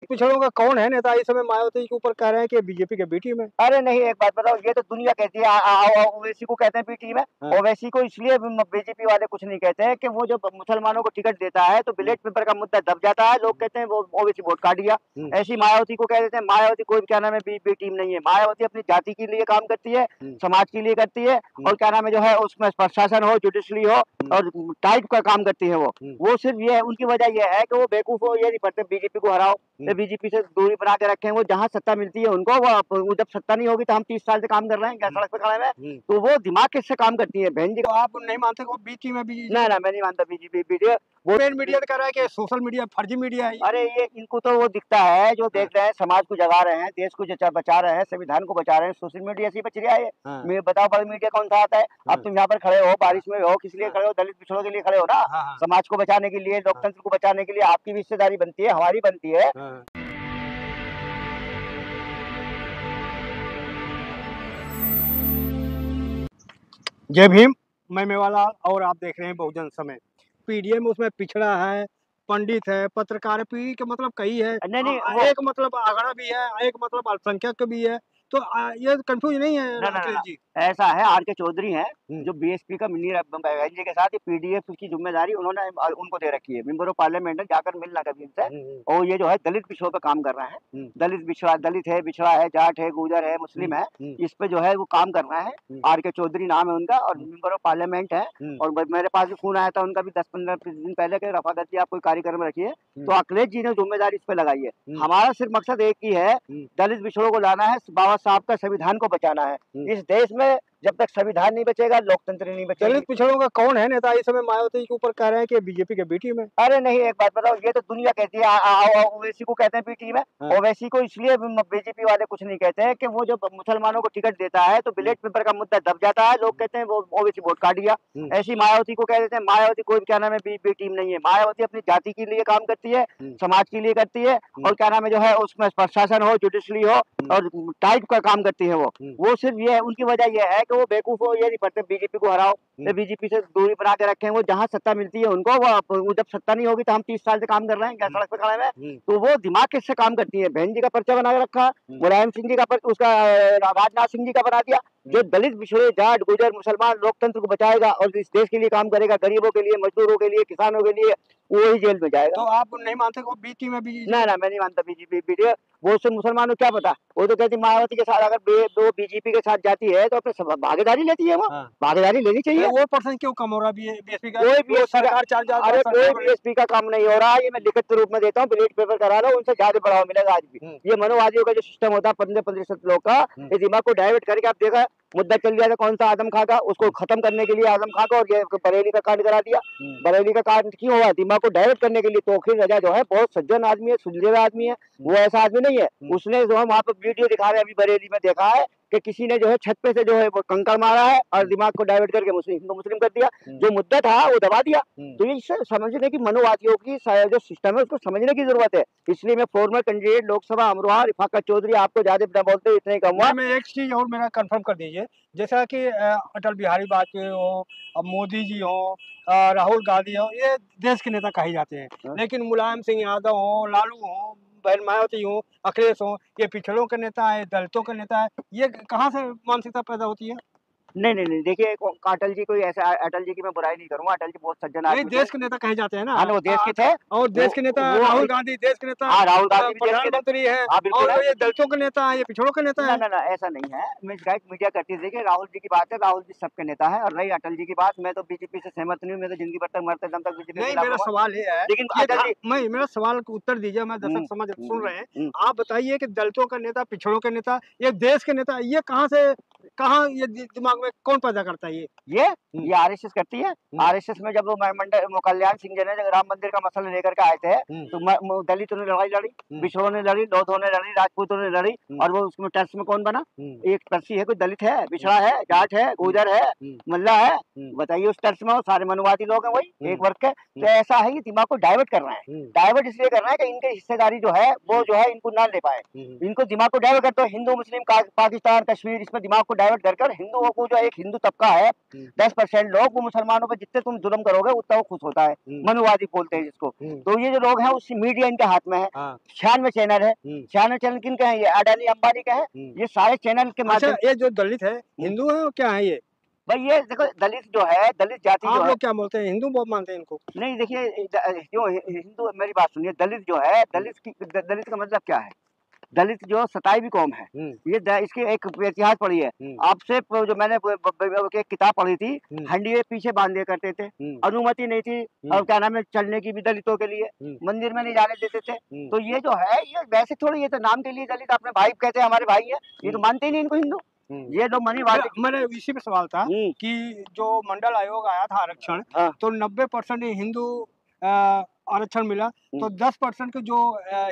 पिछड़ों का कौन है नेता? इस समय मायावती के ऊपर कह रहे हैं कि बीजेपी के बी टीम है। अरे नहीं, एक बात बताओ, ये तो दुनिया कहती है ओवैसी को कहते हैं बी टीम है। ओवैसी को इसलिए बीजेपी वाले कुछ नहीं कहते हैं कि वो जो मुसलमानों को टिकट देता है तो बैलेट पेपर का मुद्दा दब जाता है, लोग कहते हैं वो ओवैसी वोट काट दिया। ऐसी मायावती को कह देते हैं। मायावती कोई क्या नाम है बी टीम नहीं है। मायावती अपनी जाति के लिए काम करती है, समाज के लिए करती है, और क्या नाम है जो है उसमें प्रशासन हो, जुडिशरी हो, और टाइप का काम करती है। वो सिर्फ ये उनकी वजह यह है कि वो बेवकूफ हो, ये नहीं पढ़ते बीजेपी को हराओ, बीजेपी से दूरी बना के रखें। वो जहाँ सत्ता मिलती है उनको, वो जब सत्ता नहीं होगी तो हम 30 साल से काम कर रहे हैं क्या सड़क पे खड़े हैं, तो वो दिमाग किससे काम करती है बहन जी। तो आप नहीं मानते को बी टीम है बीजेपी? ना मैं नहीं मानता बीजेपी। वो मेन मीडिया कह रहा है कि सोशल मीडिया फर्जी मीडिया है। अरे ये इनको तो वो दिखता है जो देख रहे हैं, समाज को जगा रहे हैं, देश को बचा रहे हैं, संविधान को बचा रहे हैं, सोशल मीडिया से बच रहा है। मैं बताओ बड़ा मीडिया कौन सा आता है? अब तुम यहाँ पर खड़े हो, बारिश में हो, किस लिए खड़े हो? दलित पिछड़ों के लिए खड़े हो ना, समाज को बचाने के लिए, लोकतंत्र को बचाने के लिए। आपकी भी हिस्सेदारी बनती है, हमारी बनती है। जय भीम, मैं मेवालाल और आप देख रहे हैं बहुजन समय। पीडीएम उसमें पिछड़ा है, पंडित है, पत्रकार पी के मतलब कई है। नहीं एक मतलब अगड़ा भी है, एक मतलब अल्पसंख्यक भी है, तो ये कंफ्यूज नहीं है अखिलेश जी? ऐसा है, आर.के. चौधरी हैं जो बीएसपी का मिनी जी के साथ पीडीएफ की जिम्मेदारी उन्होंने उनको दे रखी है। मेंबर ऑफ पार्लियामेंट जाकर मिलना कभी इनसे। और ये जो है दलित पिछड़ों पे काम कर रहा है। दलित बिछड़ा है, जाट है, गुर्जर है, मुस्लिम है, इस पे जो है वो काम कर रहा है। आर.के. चौधरी नाम है उनका, और मेंबर ऑफ पार्लियामेंट है। और मेरे पास भी फोन आया था उनका भी 10-15 दिन पहले के, रफाकत जी आप कोई कार्यक्रम रखिए। तो अखिलेश जी ने जिम्मेदारी इस पे लगाई है। हमारा सिर्फ मकसद एक ही है, दलित पिछड़ों को लाना है, बाबा साहब का संविधान को बचाना है। इस देश में जब तक संविधान नहीं बचेगा, लोकतंत्र नहीं बचेगा। दलित पिछड़ों का कौन है नेता? इस समय मायावती के ऊपर कह रहे हैं कि बीजेपी के बी टीम है। अरे नहीं, एक बात बताओ, ये तो दुनिया कहती है ओवैसी को कहते हैं बी टीम है। ओवैसी को इसलिए बीजेपी वाले कुछ नहीं कहते हैं कि वो जो मुसलमानों को टिकट देता है तो बैलेट पेपर का मुद्दा दब जाता है, लोग कहते हैं वो ओवैसी वोट काट दिया। ऐसी मायावती को कह देते हैं। मायावती कोई क्या नाम है बी टीम नहीं है। मायावती अपनी जाति के लिए काम करती है, समाज के लिए करती है, और क्या नाम है जो है उसमें प्रशासन हो, जुडिशरी हो, और टाइप का काम करती है। वो सिर्फ ये उनकी वजह यह है कि वो बेवकूफ हो, ये नहीं पढ़ते बीजेपी को हराओ, बीजेपी से दूरी बना के रखें। वो जहाँ सत्ता मिलती है उनको, वो जब सत्ता नहीं होगी तो हम 30 साल से काम कर रहे हैं क्या सड़क पे खड़े हैं, तो वो दिमाग किससे काम करती है? बहन जी का पर्चा बना के रखा, मुलायम सिंह जी का उसका राजनाथ सिंह जी का बना दिया। जो दलित पिछड़े, जाट, गुर्जर, मुसलमान लोकतंत्र को बचाएगा और इस देश के लिए काम करेगा, गरीबों के लिए, मजदूरों के लिए, किसानों के लिए, वो ही जेल में जाएगा। तो आप नहीं मानते को बी टीम है बीजेपी? ना मैं नहीं मानता बीजेपी। वो से मुसलमानों क्या पता, वो तो कहती मायावती के साथ अगर वो बीजेपी के साथ जाती है तो अपने भागीदारी लेती है। वो भागीदारी लेनी चाहिए। वो पर्सन क्यों कम हो रहा है बीएसपी का? कोई सरकार अरे कोई बीएसपी का काम नहीं हो रहा है। ये मैं लिखित रूप में देता हूँ, बैलेट पेपर करा लो, उनसे ज्यादा बढ़ावा मिलेगा आज भी। ये मनोवादियों का जो सिस्टम होता है 15% लोग का, ये दिमाग को डाइवर्ट करके आप देखा मुद्दा चल गया था कौन सा, आजम खां का, उसको खत्म करने के लिए आजम खां का, और ये बरेली का कांड करा दिया। बरेली का कांड क्यों हुआ? दिमाग को डाइवर्ट करने के लिए। तौकीर रजा जो है बहुत सज्जन आदमी है, सुलझे आदमी है, वो ऐसा आदमी नहीं है। उसने जो हम वहाँ पर वीडियो दिखा रहे हैं अभी बरेली में देखा है कि किसी ने जो है छत पे से जो है वो कंकड़ मारा है और दिमाग को डाइवर्ट करके मुस्लिम कर दिया। जो मुद्दा था वो दबा दिया। तो ये समझने की, मनोवादियों की जो सिस्टम है उसको समझने की जरूरत है। इसलिए मैं फॉर्मर कैंडिडेट लोकसभा अमरोहा रफाकत चौधरी, आपको ज्यादा बोलते इतने कम हुआ। मैं एक चीज और मेरा कंफर्म कर दीजिए, जैसा कि अटल बिहारी वाजपेयी हो, अब मोदी जी हो, राहुल गांधी हो, ये देश के नेता कहे जाते हैं। लेकिन मुलायम सिंह यादव हो, लालू हो, बहन मायावती हो, अखिलेश हो, ये पिछड़ों के नेता है, दलितों के नेता है। ये कहाँ से मानसिकता पैदा होती है? नहीं देखिए, अटल जी कोई ऐसा, अटल जी की मैं बुराई नहीं करूंगा, अटल जी बहुत सज्जन आदमी थे। देश के नेता कहे जाते हैं ना। वो देश के थे, और देश के नेता राहुल गांधी देश के नेता, राहुल गांधी प्रधानमंत्री है, और ये दलितों के नेता है, ये पिछड़ों के नेता है। ना ऐसा नहीं है। मैं मीडिया करती थी कि राहुल जी की बात है, राहुल जी सबके नेता है। और रही अटल जी की बात, मैं तो बीजेपी से सहमत नहीं हूँ। मैं तो जिंदगी भर तक मरते दम तक बीजेपी नहीं। मेरा सवाल ये है, लेकिन मेरा सवाल का उत्तर दीजिए, मैं दर्शक समझ सुन रहे हैं। आप बताइए कि दलितों का नेता, पिछड़ों के नेता, ये देश के नेता, ये कहाँ ये दिमाग में कौन पैदा करता है? ये आरएसएस करती है। आरएसएस में जब कल्याण सिंह जी ने राम मंदिर का मसला लेकर के आए थे, तो दलितों ने लड़ाई लड़ी, पिछड़ों ने लड़ी, लोधों ने लड़ी, राजपूतों ने लड़ी, और वो उसमें टर्स में कौन बना? एक टर्सी है, कोई दलित है, पिछड़ा है, जाट है, गुर्जर है, मल्ला है। बताइए उस टर्स में सारे मनोवादी लोग हैं, वही एक वर्ग के। तो ऐसा है, ये दिमाग को डाइवर्ट कर रहा है। डाइवर्ट इसलिए कर रहा है कि इनके हिस्सेदारी जो है वो जो है इनको ना ले पाए। इनको दिमाग को डाइवर्ट करते हो, हिंदू मुस्लिम पाकिस्तान कश्मीर, इसमें दिमाग को डाइवर्ट कर हिंदुओं को जो एक हिंदू तबका है 10% लोग, वो मुसलमानों पे जितने तुम जुल्म करोगे उतना वो खुश होता है, मनुवादी बोलते हैं जिसको। तो ये जो लोग हैं उस मीडिया इनके हाथ में है, 96 चैनल है। 96 चैनल किनके हैं? ये अडानी अंबानी के हैं। ये सारे चैनल के माध्यम। ये जो दलित है हिंदू है क्या है ये? भाई ये देखो दलित जो है, दलित जाति जो आप है, लोग क्या बोलते हैं, हिंदू बहुत मानते हैं इनको? नहीं देखिए जो हिंदू, मेरी बात सुनिए, दलित जो है, दलित का मतलब क्या है? दलित जो सताई भी कौम है, ये इसकी एक इतिहास पढ़ी है आपसे। जो मैंने एक किताब पढ़ी थी, हंडिये पीछे बांध दिया करते थे, अनुमति नहीं थी और क्या नाम है चलने की भी दलितों के लिए, मंदिर में नहीं जाने देते थे। तो ये जो है ये वैसे थोड़ी, ये तो नाम के लिए दलित, अपने भाई कहते हैं हमारे भाई है, ये तो मानते ही नहीं इनको हिंदू। ये लोग मनीवादी। मैंने इसी पे सवाल था कि जो मंडल आयोग आया था आरक्षण, तो 90% हिंदू आरक्षण मिला, तो 10% के जो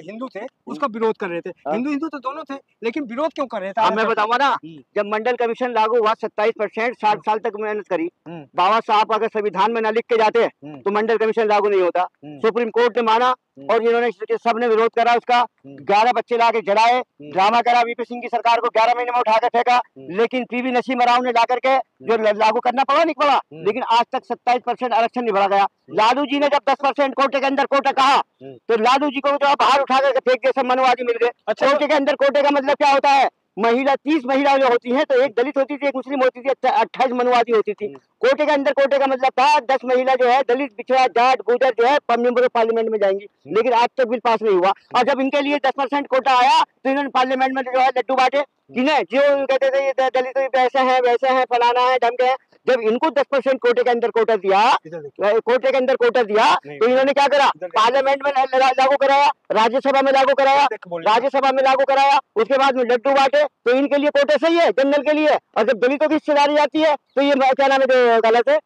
हिंदू थे उसका विरोध कर रहे थे। हिंदू तो दोनों थे, लेकिन विरोध क्यों कर रहे थे? मैं बताऊंगा ना, जब मंडल कमीशन लागू हुआ 27% 60 साल तक मेहनत करी। बाबा साहब अगर संविधान में न लिख के जाते तो मंडल कमीशन लागू नहीं होता। सुप्रीम कोर्ट ने माना और इन्होंने सबने विरोध करा उसका। 11 बच्चे लाके जलाए, ड्रामा करा, वीपी सिंह की सरकार को 11 महीने में उठा कर फेंका, लेकिन पीवी नसीम राव ने जाकर के जो लागू करना पड़ा नहीं पड़ा, लेकिन आज तक 27% आरक्षण नहीं बढ़ा गया। लालू जी ने जब 10% कोटे के अंदर कोटा कहा तो लालू जी को जो बाहर उठा करके फेंक दिया, सब मनुवादी मिल गए। कोटे के अंदर कोटे का मतलब क्या होता है? महिला 30 महिला जो होती हैं, तो एक दलित होती थी, एक मुस्लिम होती थी, 28 मनुवादी होती थी। कोटे के अंदर कोटे का मतलब था 10 महिला जो है दलित, पिछड़ा, जाट, गुजर जो है मेंबर ऑफ पार्लियामेंट में जाएंगी, लेकिन आज तक बिल पास नहीं हुआ। और जब इनके लिए 10% कोटा आया तो इन्होंने पार्लियामेंट में जो है लड्डू बांटे, किन्हें? जो कहते थे ये दलित वैसे हैं फलाना है ढंग है। जब इनको 10% कोटे के अंदर कोटा दिया, कोटे के अंदर कोटा दिया, तो इन्होंने क्या करा? पार्लियामेंट में लागू कराया, राज्यसभा में लागू कराया, राज्यसभा में लागू कराया, उसके बाद में लड्डू बांटे। तो इनके लिए कोटे सही है जनरल के लिए, और जब दलितों की हिस्सेदारी आती है तो ये क्या नाम है गलत है।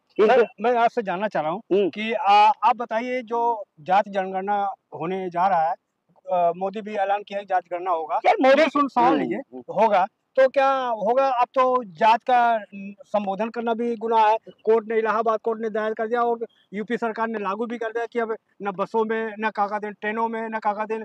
मैं आपसे जानना चाह रहा हूँ कि आप बताइए, जो जाति जनगणना होने जा रहा है, मोदी भी ऐलान किया जाति गणना होगा, मोदी सुन सवाल लीजिए होगा, तो क्या होगा? अब तो जात का संबोधन करना भी गुनाह है। कोर्ट ने, इलाहाबाद कोर्ट ने दायर कर दिया और यूपी सरकार ने लागू भी कर दिया कि अब न बसों में, न काका दिन ट्रेनों में, न काका दिन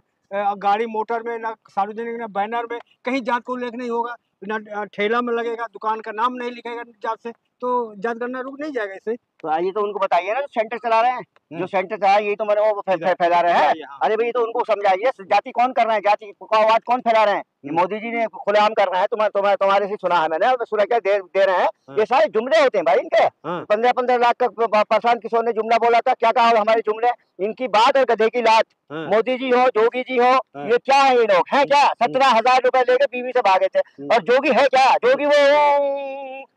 गाड़ी मोटर में, न सार्वजनिक, न बैनर में कहीं जात को उल्लेख नहीं होगा, न ठेला में लगेगा, दुकान का नाम नहीं लिखेगा जात से, तो जात गणना रुक नहीं जाएगा इससे? तो आइए तो उनको बताइए ना, सेंटर चला रहे हैं, जो सेंटर चला यही तो मैंने वो फैला रहे हैं। अरे भाई तो उनको समझाइए, जाति कौन कर रहे हैं, जाति का आवाज कौन फैला रहे हैं? मोदी जी ने खुलेआम कर रहे हैं, तुम्हारे से सुना है मैंने, सुरक्षा दे रहे हैं। ये सारे जुमले होते हैं भाई इनके। 15-15 लाख का प्रशांत किशोर ने जुमला बोला था, क्या कहा हमारे जुमले? इनकी बात और गधे की लात। मोदी जी हो, जोगी जी हो, ये क्या है? ये लोग हैं क्या? 17,000 रुपए लेके बीवी से भागे थे, और जोगी है क्या? जोगी वो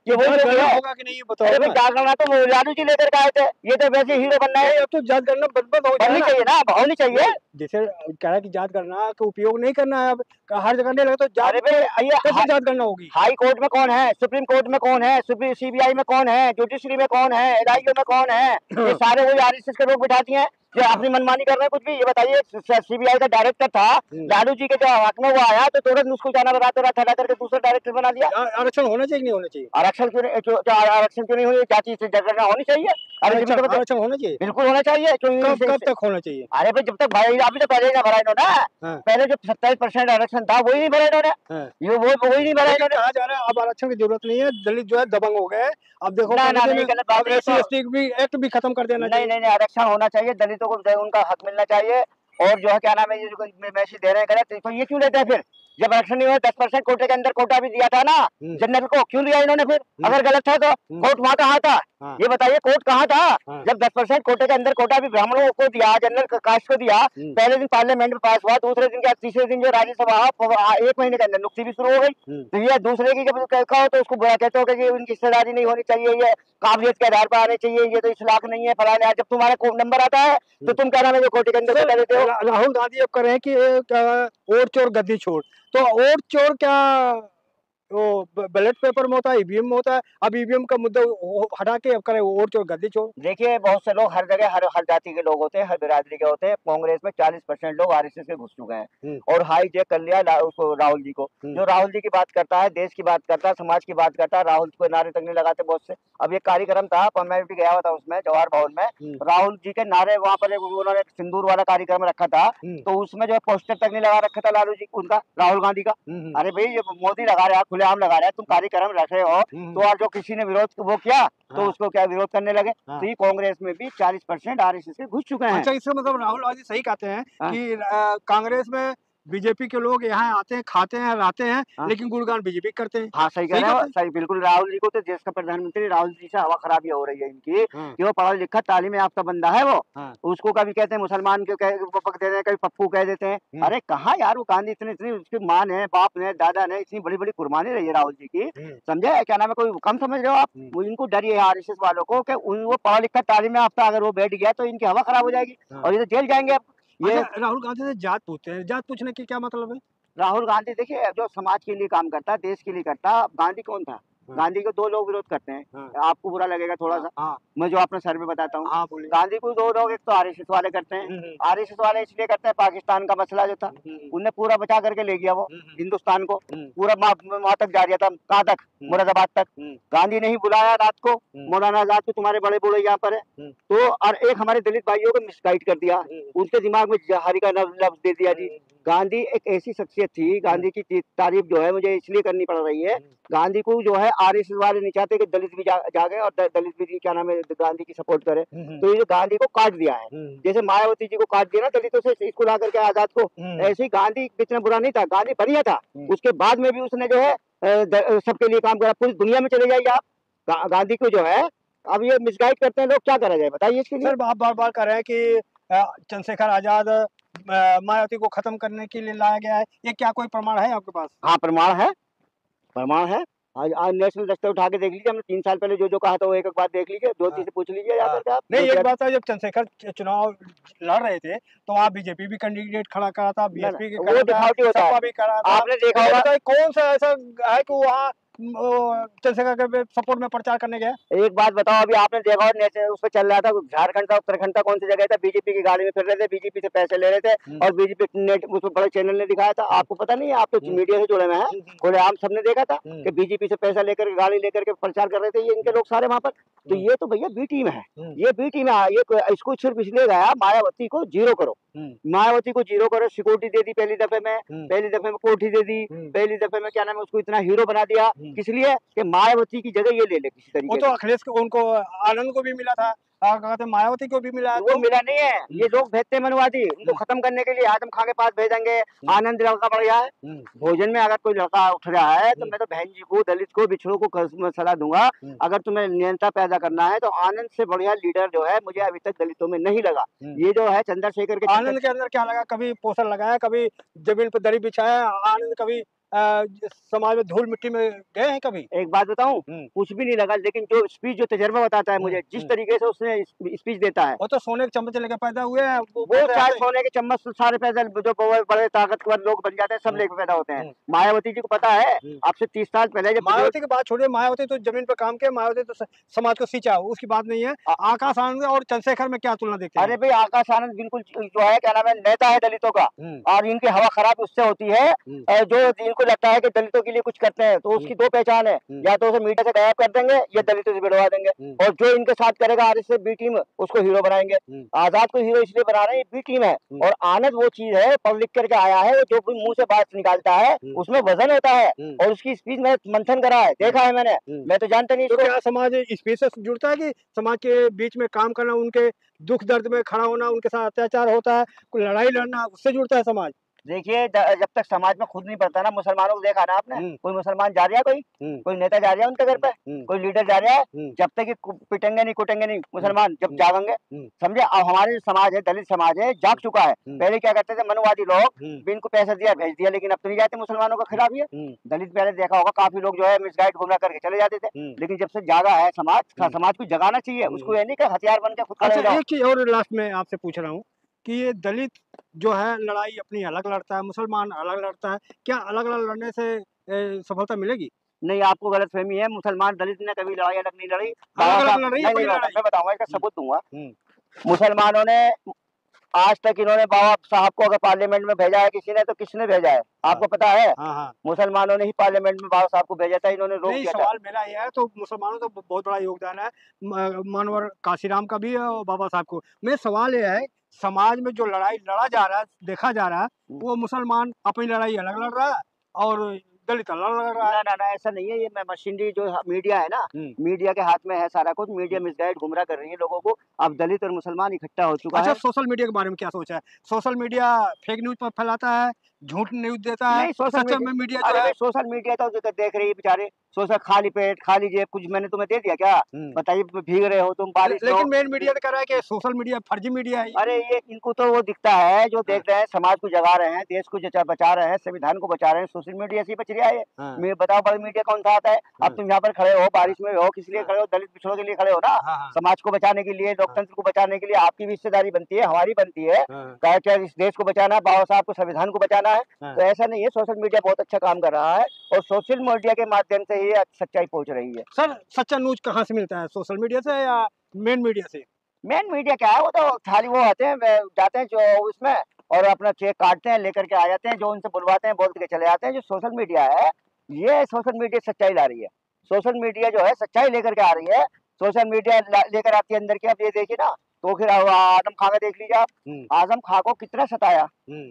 ये वही होगा कि नहीं ये बताओ। जागरणा तो लालू जी लेकर आए थे, ये तो वैसे हीरो बनना है। अब तो जात गणना बदबद होनी चाहिए ना, होनी चाहिए। जैसे कह रहा है कि जात गणना का उपयोग नहीं करना है, अब हर जगह नहीं लगे तो जात गणना होगी। हाई कोर्ट में कौन है? सुप्रीम कोर्ट में कौन है? CBI में कौन है? जुडिशरी में कौन है? LIO में कौन है? ये सारे वही RSS के लोग बिठाती हैं जो अपनी मनमानी कर रहे हैं कुछ भी। ये बताइए, CBI का डायरेक्टर था लालू जी के, जो हक में वो आया तो तुरंत उसको जाना बताते रहा, ठहरा करके दूसरा डायरेक्टर बना दिया। आरक्षण होना चाहिए नहीं होना चाहिए? आरक्षण क्यों नहीं हुई? जाति से जनगणना होनी चाहिए। आरक्षण होना चाहिए, बिल्कुल होना चाहिए। कब तक होना चाहिए? अरे भाई जब तक भाई, अभी तो पहले ही ना भरा इन्होंने। पहले जो 27% आरक्षण था वही नहीं भरा इन्होंने, ये वो वही नहीं भरा इन्होंने। कहा जा रहा है अब आरक्षण की जरूरत नहीं है, दलित जो है दबंग हो गए। अब देखो SC/ST भी एक्ट भी खत्म कर देना चाहिए। नहीं, आरक्षण होना चाहिए, दलितों को उनका हक मिलना चाहिए। और जो है क्या नाम है, ये जो मैसेज दे रहे हैं गलत, तो ये क्यों लेते हैं फिर? जब आरक्षण नहीं हुआ, 10% कोटे के अंदर कोटा भी दिया था ना जनरल को, क्यों दिया इन्होंने फिर? अगर गलत था तो कोर्ट वहाँ कहाँ था? ये बताइए, कोर्ट कहाँ था जब 10% कोटे के अंदर कोटा भी ब्राह्मणों को दिया, जनरल कास्ट को दिया? पहले दिन पार्लियामेंट में पास हुआ, दूसरे दिन क्या, तीसरे दिन जो राज्यसभा 1 महीने के अंदर नुक्ती भी शुरू हो गई। तो ये दूसरे की जब कहो तो उसको कहते हो कि उनकी हिस्सेदारी नहीं होनी चाहिए, ये काबिलियत के आधार पर आने चाहिए, ये तो इस लाख नहीं है फलाने। जब तुम्हारा नंबर आता है तो तुम क्या नाम है, जो कोटे के अंदर कोटा देते हो। राहुल गांधी अब कर रहे हैं कि वोट चोर गद्दी छोड़, तो वोट चोर क्या वो बैलेट पेपर में होता है, EVM में होता है? अब EVM का मुद्दा हटा के अब करे वोट चोर गद्दी छोड़। देखिए, बहुत से लोग हर जगह हर जाति के लोग होते हैं, हर बिरादरी के होते हैं। कांग्रेस में 40% लोग RSS के घुस चुके हैं और हाईजैक कर लिया उसको, राहुल जी को। जो राहुल जी की बात करता है, देश की बात करता है, समाज की बात करता है, राहुल को नारे तक नहीं लगाते बहुत से। अब ये कार्यक्रम था, मैं भी गया हुआ था उसमें, जवाहर भवन में, राहुल जी के नारे वहाँ पर उन्होंने सिंदूर वाला कार्यक्रम रखा था, तो उसमें जो है पोस्टर तक नहीं लगा रखा था लालू जी उनका, राहुल गांधी का। अरे भाई ये मोदी लगा रहा है खुलेआम लगा रहे हैं, तुम कार्यक्रम रख रहे हो, तो और जो किसी ने विरोध वो किया तो हाँ। उसको क्या विरोध करने लगे। हाँ। तो ये कांग्रेस में भी 40% आरएसएस के घुस चुके हैं। अच्छा, इसका मतलब राहुल गांधी सही कहते हैं हाँ। कि कांग्रेस में बीजेपी के लोग यहाँ आते हैं, खाते हैं, रहते हैं, हाँ। लेकिन गुणगान बीजेपी करते हैं। हाँ, सही कह सही रहे हो, कहते हैं? सही बिल्कुल। राहुल जी को तो देश का प्रधानमंत्री राहुल जी से हवा खराबी हो रही है इनकी, हाँ। कि वो पढ़ा लिखा तालीम याफ्ता बंदा है वो। हाँ। उसको कभी कहते हैं मुसलमान को कह देते हैं, कभी पप्पू कह देते हैं। अरे कहाँ यार, वो गांधी इतनी उसकी माँ ने, बाप ने, दादा ने इतनी बड़ी-बड़ी कुर्बानी रही है राहुल जी की। समझे? क्या नाम है, कोई कम समझ रहे हो आप? वो इनको डर ये है आरएसएस वालों को कि वो पढ़ा लिखा तालीम याफ्ता अगर वो बैठ गया तो इनकी हवा खराब हो जाएगी और ये तो जेल जाएंगे अब। ये अच्छा, राहुल गांधी से जात पूछते हैं, जात पूछने की क्या मतलब है? राहुल गांधी देखिए जो समाज के लिए काम करता है, देश के लिए करता है। गांधी कौन था? हाँ। गांधी को 2 लोग विरोध करते हैं। हाँ। आपको बुरा लगेगा थोड़ा-सा। हाँ। मैं जो अपना सर्वे बताता हूँ। हाँ, बोलिए। गांधी को 2 लोग, एक तो आरएसएस वाले करते हैं। आरएसएस वाले इसलिए करते हैं, पाकिस्तान का मसला जो था, उनने पूरा बचा करके ले गया वो हिंदुस्तान को। पूरा वहाँ तक जा रहा था, कहाँ तक? मुरादाबाद तक। गांधी ने ही बुलाया रात को, मौलाना आजाद को, तुम्हारे बड़े बूढ़े यहाँ पर है। तो और एक हमारे दलित भाइयों को मिसगाइड कर दिया, उनके दिमाग में जहारी का लफ्ज दे दिया जी। गांधी एक ऐसी शख्सियत थी, गांधी की तारीफ जो है मुझे इसलिए करनी पड़ रही है, गांधी को जो है आरएसएस वाले नहीं चाहते कि दलित भी जागे और दलित भी क्या नाम है गांधी की सपोर्ट करे। तो ये गांधी को काट दिया है, जैसे मायावती जी को काट दिया ना दलितों से इसको ला करके आजाद को, ऐसे ही गांधी इतना बुरा नहीं था, गांधी बढ़िया था। उसके बाद में भी उसने जो है सबके लिए काम करा। पूरी दुनिया में चले जाइए आप, गांधी को जो है अब ये मिसगाइड करते हैं लोग, क्या करा जाए बताइए इसके लिए। सर, आप बार-बार कह रहे हैं कि चंद्रशेखर आजाद मायावती को खत्म करने के लिए लाया गया है। ये क्या कोई प्रमाण है आपके पास? हाँ, प्रमाण है, प्रमाण है। आज नेशनल दस्ते उठा के देख लीजिए, हमने 3 साल पहले जो कहा था वो एक बार देख लीजिए, ज्योति से पूछ लीजिए जाकर के आप। नहीं, एक बात है, जब चंद्रशेखर चुनाव लड़ रहे थे तो वहाँ बीजेपी भी कैंडिडेट खड़ा करा था, बीएसपी भी वो दिखावटी होता है, सपा भी करा था। आपने देखा होगा। कौन सा ऐसा है कि वहाँ चंद्रशेखर के सपोर्ट में प्रचार करने गया? एक बात बताओ, अभी आपने देखा होगा उस पर चल रहा था, झारखंड था, उत्तराखंड था, कौन सी जगह था, बीजेपी की गाड़ी में फिर रहे थे, बीजेपी से पैसे ले रहे थे और बीजेपी नेट उस बड़े चैनल ने दिखाया था। आपको पता नहीं है? आप तो मीडिया से जुड़े हुए हैं, खुलेआम सबने देखा था कि बीजेपी से पैसा लेकर गाड़ी लेकर के प्रचार कर रहे थे ये इनके लोग सारे वहाँ पर। तो ये तो भैया बी टीम है, ये बी टीम है। ये इसको सिर्फ इसलिए गया मायावती को जीरो करो, मायावती को जीरो करो। सिक्योरिटी दे दी पहली दफे में कोठी दे दी, पहली दफे में क्या नाम है उसको इतना हीरो बना दिया, किस लिए कि मायावती की जगह ये ले ले किसी तरीके। वो तो अखिलेश को, उनको आनंद को भी मिला था, कहते मायावती को भी मिला है। वो मिला नहीं है, ये लोग भेजते हैं मनवादी, उनको खत्म करने के लिए आजम खां के पास भेजेंगे। आनंद लड़का बढ़िया है, भोजन में अगर कोई लड़का उठ रहा है तो मैं तो बहन जी को, दलित को, बिछड़ों को सलाह दूंगा, अगर तुम्हें नियंत्रण पैदा करना है तो आनंद से बढ़िया लीडर जो है मुझे अभी तक दलितों में नहीं लगा। ये जो है चंद्रशेखर के आनंद के अंदर क्या लगा? कभी पोस्टर लगाया, कभी जमीन पर दरी बिछाया आनंद, कभी समाज में धूल मिट्टी में गए हैं कभी? एक बात बताऊं, कुछ भी नहीं लगा, लेकिन जो स्पीच, जो तजर्बा बताता है मुझे, जिस तरीके से उसने स्पीच देता है, वो तो सोने के चम्मच लेके पैदा हुए हैं। वो चाहे सोने के चम्मच सारे पैदा, जो बड़े ताकतवर लोग बन जाते हैं सब लेके पैदा होते हैं। मायावती जी को पता है, अब से 30 साल पहले जब मायावती की बात छोड़िए, मायावती तो जमीन पर काम किया, मायावती तो समाज को सींचा, उसकी बात नहीं है। आकाश आनंद और चंद्रशेखर में क्या तुलना देखते हैं? अरे भाई, आकाश आनंद बिल्कुल जो है क्या नाम है नेता है दलितों का, और इनकी हवा खराब उससे होती है जो इनको लगता है कि दलितों के लिए कुछ करते हैं। तो उसकी 2 पहचान है, या तो उसे मीडिया से गायब कर देंगे या दलितों से भिड़वा देंगे, और जो इनके साथ करेगा आरएसएस बी टीम उसको हीरो बनाएंगे। आजाद को हीरो इसलिए बना रहे हैं, बी टीम है। और आनंद वो चीज है, पढ़ लिख करके आया है, वो जो मुंह से बात निकालता है उसमें वजन होता है, और उसकी स्पीच में मंथन करा है, देखा है मैंने, मैं तो जानता नहीं। तो क्या समाज स्पीच से जुड़ता है कि समाज के बीच में काम करना, उनके दुख दर्द में खड़ा होना, उनके साथ अत्याचार होता है, कोई लड़ाई लड़ना, उससे जुड़ता है समाज? देखिए, जब तक समाज में खुद नहीं पड़ता ना, मुसलमानों को देखा ना आपने, कोई मुसलमान जा रहा है, कोई नेता जा रहा है उनके घर पे, कोई लीडर जा रहा है, जब तक ये पिटेंगे नहीं कुटेंगे नहीं मुसलमान, जब जागेंगे। समझे? अब हमारे समाज है, दलित समाज है, जाग चुका है। पहले क्या करते थे मनवादी लोग, इनको पैसा दिया भेज दिया, लेकिन अब तो नहीं जाते मुसलमानों के खिलाफ। ये दलित पहले देखा होगा, काफी लोग जो है मिसगाइड घुमा करके चले जाते थे, लेकिन जब से जागा है समाज, समाज को जगाना चाहिए, उसको ये नहीं कि हथियार बन के खुद खड़े हो जाओ। एक चीज और लास्ट में आपसे पूछ रहा हूँ कि ये दलित जो है लड़ाई अपनी अलग लड़ता है, मुसलमान अलग लड़ता है, क्या अलग-अलग लड़ने से सफलता मिलेगी? नहीं, आपको गलतफहमी है, मुसलमान दलित ने कभी लड़ाई अलग नहीं लड़ी, अलग-अलग लड़ रही है, मैं बताऊंगा, इसका सबूत दूंगा। मुसलमानों ने आज तक इन्होंने बाबा साहब को अगर पार्लियामेंट में भेजा है किसी ने, तो किसने भेजा है आपको पता है? मुसलमानों ने ही पार्लियामेंट में बाबा साहब को भेजा था, इन्होंने रोक दिया था। सवाल मेरा ये है, तो मुसलमानों का तो बहुत बड़ा योगदान है, मानवर काशीराम का भी है और बाबा साहब को। मेरा सवाल ये है, समाज में जो लड़ाई लड़ा जा रहा है, देखा जा रहा है, वो मुसलमान अपनी लड़ाई अलग लड़ रहा है और दलित लड़ रहा है। ना ऐसा नहीं है, ये मशीनरी जो मीडिया है ना, मीडिया के हाथ में है सारा कुछ। मीडिया मिसगाइड गुमराह कर रही है लोगों को। अब दलित और मुसलमान इकट्ठा हो चुका अच्छा, है। सोशल मीडिया के बारे में क्या सोचा है? सोशल मीडिया फेक न्यूज पर फैलाता है, झूठ न्यूज देता है, नहीं सोशल सच में मीडिया, मीडिया जो अरे है। भाई सोशल मीडिया तो देख रही है बेचारे। सोशल खाली पेट खाली जेब, कुछ मैंने तुम्हें दे दिया क्या? बताइए, भीग रहे हो तुम बारिश में। लेकिन मेन मीडिया तो कह रहा है कि सोशल मीडिया फर्जी मीडिया है। अरे ये इनको तो वो दिखता है जो देख रहे हैं, समाज को जगा रहे हैं, देश को बचा रहे हैं, संविधान को बचा रहे हैं। सोशल मीडिया से ही बच रहा है। मैं बताओ बड़ा मीडिया कौन सा आता है? अब तुम यहाँ पर खड़े हो, बारिश में हो, किस लिए खड़े हो? दलित पिछड़ों के लिए खड़े हो ना, समाज को बचाने के लिए, लोकतंत्र को बचाने के लिए। आपकी भी हिस्सेदारी बनती है, हमारी बनती है। क्या इस देश को बचाना है, बाबा साहब को, संविधान को बचाना है। तो ऐसा नहीं है, सोशल मीडिया बहुत अच्छा काम कर रहा है और सोशल मीडिया के माध्यम से ही सच्चाई पहुंच रही है। सर, सच्चा न्यूज कहाँ से मिलता है, सोशल मीडिया से या मेन मीडिया से? मेन मीडिया क्या है, वो तो खाली वो आते हैं, जाते हैं जो उसमें और अपना चेक काटते हैं, लेकर के आ जाते हैं, जो उनसे बुलवाते हैं बोल के चले जाते हैं। जो सोशल मीडिया है, ये सोशल मीडिया सच्चाई ला रही है। सोशल मीडिया जो है सच्चाई लेकर के आ रही है। सोशल मीडिया लेकर आती है अंदर की। अब ये देखिए ना, तो फिर आजम खां का देख लीजिए आप। आजम खां को कितना सताया,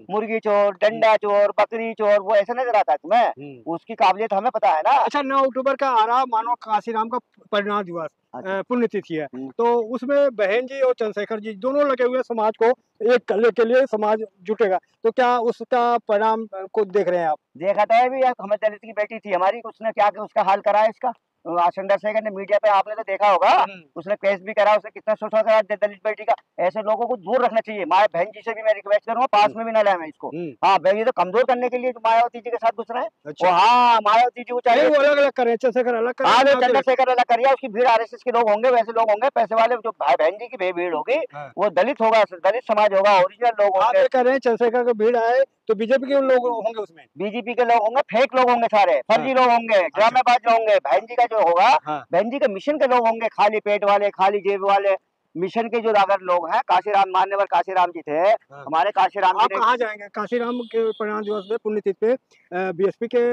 मुर्गी चोर, डंडा चोर, बकरी चोर, वो ऐसा नजर आता है तुम्हें? उसकी काबिलियत हमें पता है ना। अच्छा, 9 अक्टूबर का आ रहा मानव काशीराम का परिनिर्वाण दिवस, पुण्यतिथि है, तो उसमें बहन जी और चंद्रशेखर जी दोनों लगे हुए, समाज को एक करने के लिए समाज जुटेगा, तो क्या उसका परिणाम को देख रहे हैं आप? देखा तो है भी, हमें दलित की बेटी थी हमारी, उसने क्या उसका हाल करा है इसका। चंद्रशेखर ने मीडिया पे आपने तो देखा होगा, उसने केस भी करा, उसने कितना शोषण करा दलित बेटी का। ऐसे लोगों को दूर रखना चाहिए। माया बहन जी से भी मैं रिक्वेस्ट करूंगा, पास में भी ना लाए मैं इसको। हाँ, ये तो कमजोर करने के लिए मायावती जी के साथ घुस रहे हैं। अच्छा। हाँ, मायावती जी को चाहिए वो अलग अलग कर रहे हैं, चंद्रशेखर अलग कर रहे हाँ, हैं। चंद्रशेखर अलग करिए, उसकी भीड़ आरएसएस के लोग होंगे, वैसे लोग होंगे, पैसे वाले। जो भाई बहन जी की भीड़ होगी वो दलित होगा, दलित समाज होगा, ओरिजिनल लोग आप होंगे। ये कह रहे हैं चंद्रशेखर का भीड़ आए तो बीजेपी के लोग होंगे उसमें? बीजेपी के लोग होंगे, फेक लोग होंगे, सारे फर्जी लोग होंगे, ड्रामेबाज लोग होंगे। बहन जी का जो होगा, बहन जी के मिशन के लोग होंगे, खाली पेट वाले, खाली जेब वाले। मिशन के जो अगर लोग हैं, काशीराम मान्यवर काशीराम जी थे, हमारे काशीराम जी। आप कहाँ जाएंगे काशीराम के परिनिर्वाण दिवस पे, पुण्यतिथि पे? बीएसपी के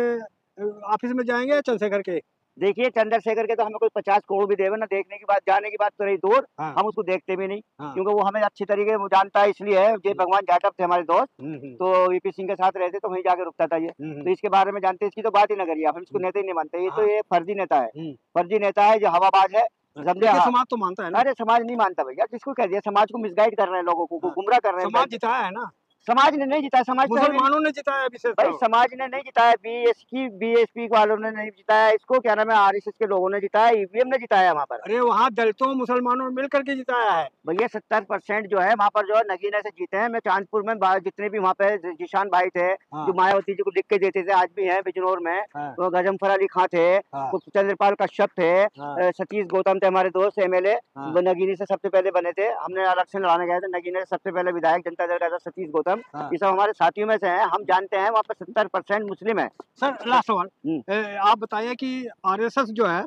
ऑफिस में जाएंगे या चंद्रशेखर के? देखिए, चंद्रशेखर के तो हमें कोई 50 करोड़ भी देवे ना, देखने की बात, जाने की बात तो रही दूर। हम उसको देखते भी नहीं, क्योंकि वो हमें अच्छी तरीके वो जानता है, इसलिए है। जय भगवान जाटव थे हमारे दोस्त, तो वीपी सिंह के साथ रहते, तो वहीं जाके रुकता था ये। तो इसके बारे में जानते, इसकी तो बात ही ना करिए, हम इसको नेता ही नहीं मानते। ये तो ये फर्जी नेता है, फर्जी नेता है जो हवाबाज है, समझे। समाज तो मानता है ना? अरे समाज नहीं मानता भैया, जिसको कह दिया, समाज को मिसगाइड कर रहे हैं, लोगों को गुमराह कर रहे हैं। समाज जिताया है ना? समाज ने नहीं जिताया, समाज मुसलमानों ने जिताया विशेष भाई, समाज ने नहीं जिताया, बीएसपी वालों ने नहीं जिताया इसको, क्या नाम है, आरएसएस के लोगों ने जिताया, ईवीएम ने जिताया वहाँ पर। अरे वहाँ दलितों मुसलमानों ने मिलकर के जिताया है भैया। 70% जो है वहाँ पर, जो है नगीने से जीते हैं। मैं चांदपुर में जितने भी वहाँ पे जिशान भाई थे, जो मायावती जी को लिख के देते थे, आज भी हैं बिजनौर में। तो गजमफर अली खां थे, चंद्रपाल कश्यप थे, सतीश गौतम थे हमारे दोस्त एमएलए, वो नगीने से सबसे पहले बने थे। हमने इलेक्शन लड़ाने गए थे, नगीने से सबसे पहले विधायक जनता दल का था सतीश गौतम। ये सब हमारे साथियों में से हैं, हम जानते हैं। वहाँ पर 70% मुस्लिम है। सर, लास्ट सवाल, आप बताइए कि आरएसएस जो है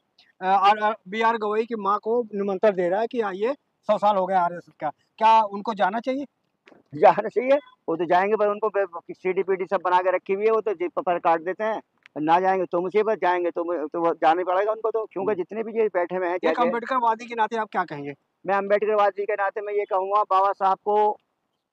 BR गवई की माँ को निमंत्रण दे रहा है कि आइए, 100 साल हो गए आरएसएस का, क्या उनको जाना चाहिए? जाना चाहिए, वो तो जाएंगे, पर उनको सीडी सब बना के रखी हुई है, वो तो जेब पर काट देते हैं। ना जाएंगे तो मुसीबत, जाएंगे तो जाना पड़ेगा उनको। तो क्योंकि जितने भी ये बैठे हुए हैं, एक अम्बेडकरवादी के नाते आप क्या कहेंगे? मैं अम्बेडकरवादी के नाते मैं ये कहूँगा, बाबा साहब को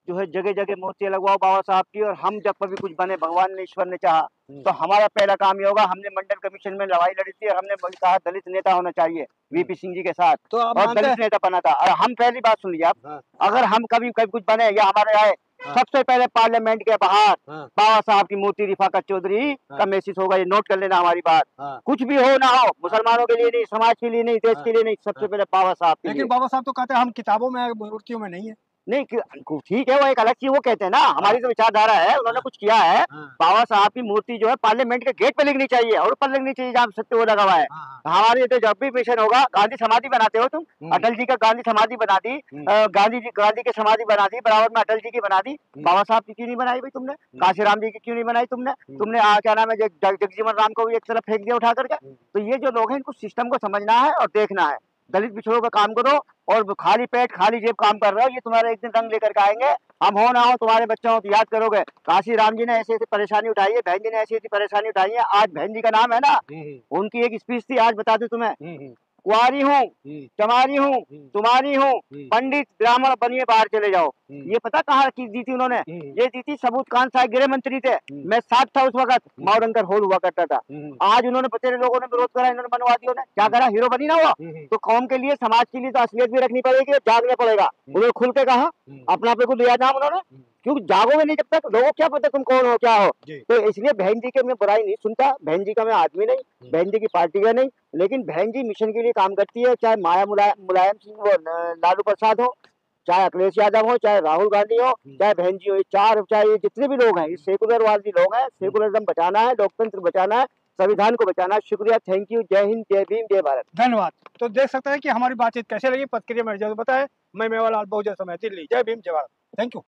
जो है जगह जगह मूर्तियां लगवाओ बाबा साहब की। और हम जब कभी कुछ बने, भगवान ने, ईश्वर ने चाहा, तो हमारा पहला काम ये होगा। हमने मंडल कमीशन में लड़ाई लड़ी थी और हमने कहा दलित नेता होना चाहिए वीपी सिंह जी के साथ, तो और दलित नेता बना था। और हम, पहली बात सुन लीजिए आप, अगर हम कभी कुछ बने या हमारे आए, सबसे पहले पार्लियामेंट के बाहर बाबा साहब की मूर्ति रिफाकत चौधरी का मैसेज होगा, ये नोट कर लेना हमारी बात। कुछ भी हो ना हो, मुसलमानों के लिए नहीं, समाज के लिए नहीं, देश के लिए नहीं, सबसे पहले बाबा साहब के लिए। लेकिन बाबा साहब तो कहते हैं हम किताबों में, मूर्तियों में नहीं है। नहीं, ठीक है, वो एक अलग चीज वो कहते हैं ना, हमारी जो विचारधारा है, उन्होंने कुछ किया है। बाबा साहब की मूर्ति जो है पार्लियामेंट के गेट पे लिखनी चाहिए, और ऊपर लिखनी चाहिए जहाँ सत्य वो लगा हुआ है। हमारी तो जब भी मिशन होगा, गांधी समाधि बनाते हो तुम, अटल जी का गांधी समाधि बना दी, गांधी की समाधि बना दी, बराबर में अटल जी की बना दी। बाबा साहब की क्यों नहीं बनाई भाई तुमने? काशीराम जी की क्यों नहीं बनाई तुमने? क्या नाम है, जगजीवन राम को भी एक तरफ फेंक दिया उठा करके। तो ये जो लोग हैं, इनको सिस्टम को समझना है और देखना है। दलित पिछड़ों का काम करो, और खाली पेट खाली जेब काम कर रहे हो, ये तुम्हारे एक दिन रंग लेकर के आएंगे। हम हो ना हो, तुम्हारे बच्चों हो तो याद करोगे, काशीराम जी ने ऐसी ऐसी परेशानी उठाई है, बहन जी ने ऐसी ऐसी परेशानी उठाई है। आज बहन जी का नाम है ना, उनकी एक स्पीच थी, आज बता दूं तुम्हें, कुंवारी हूँ, चमारी हूँ, तुम्हारी हूँ, हम्म। पंडित ब्राह्मण बनिए बाहर चले जाओ। ये पता कहाँ की दी थी उन्होंने? ये दी थी सबूत खान साहब गृह मंत्री थे, मैं साथ था उस वक्त, मावरंकर हॉल हुआ करता था। आज उन्होंने बतेरे लोगों ने विरोध करा, इन्होंने मनवादियों ने क्या करा? हीरो बनी ना हुआ तो कौम के लिए समाज के लिए तो असलियत भी रखनी पड़ेगी और जागना पड़ेगा। उन्होंने खुल के कहा, अपना पे को लिया नाम उन्होंने, क्योंकि जागोगे नहीं जब तक, लोगों को क्या पता तुम कौन हो क्या हो। तो इसलिए बहन जी के मैं बुराई नहीं सुनता, बहन जी का मैं आदमी नहीं, बहन जी की पार्टी का नहीं, लेकिन बहन जी मिशन के लिए काम करती है। चाहे माया मुलायम सिंह वो लालू प्रसाद हो, चाहे अखिलेश यादव हो, चाहे राहुल गांधी हो, चाहे बहन जी हो, ये चार चाहे ये जितने भी लोग हैं, ये सेकुलरवादी लोग हैं। सेकुलरिज्म बचाना है, लोकतंत्र बचाना है, संविधान को बचाना है। शुक्रिया, थैंक यू, जय हिंद, जय भीम, जय भारत। धन्यवाद। तो देख सकते हैं कि हमारी बातचीत कैसे लगी, प्रतिक्रिया में जरूर बताएं। मैं मेवालाल बहुजन समाज दिल्ली। जय भीम, जय भारत। Thank you.